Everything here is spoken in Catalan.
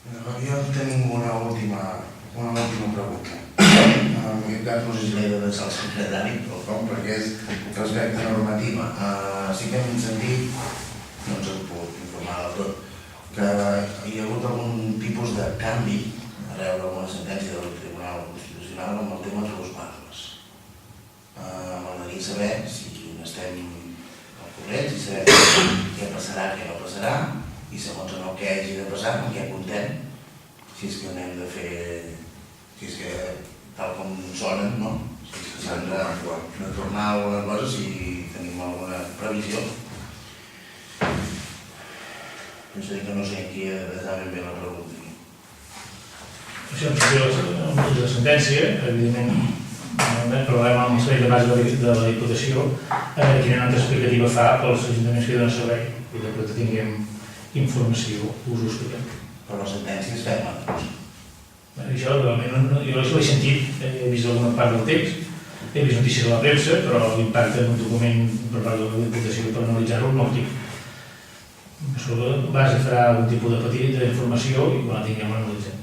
Jo tenim una última pregunta. En aquest cas no sé si l'he de deixar al secretari o com, perquè és respecte a normativa. Sí que hem sentit, no ens heu pogut informar del tot, que hi ha hagut algun tipus de canvi arreu d'alguna sentència del Tribunal Constitucional amb el tema de les parles. M'agradaria saber si n'estem al corrent, si sabem què passarà, què no passarà, i segons el que hagi de passar, amb què comptem, si és que n'hem de fer, si és que tal com sonen, no? Si s'han de tornar a alguna cosa, si tenim alguna previsió. És a dir, que no sé qui ha de deixar ben bé la pregunta. Això, en la sentència, evidentment, parlarem amb el servei de base de la Diputació quina nota explicativa fa pels ajuntaments que donen servei i després tinguem informació, us ho expliquem. Però la sentència és ferma, doncs. Això realment jo l'he sentit, he vist alguna part del text, he vist notícies de la premsa, però l'impacte en un document per part de la Diputació per analitzar-ho no el tinc. Això base farà algun tipus de petita informació i quan la tinguem l'analitzem.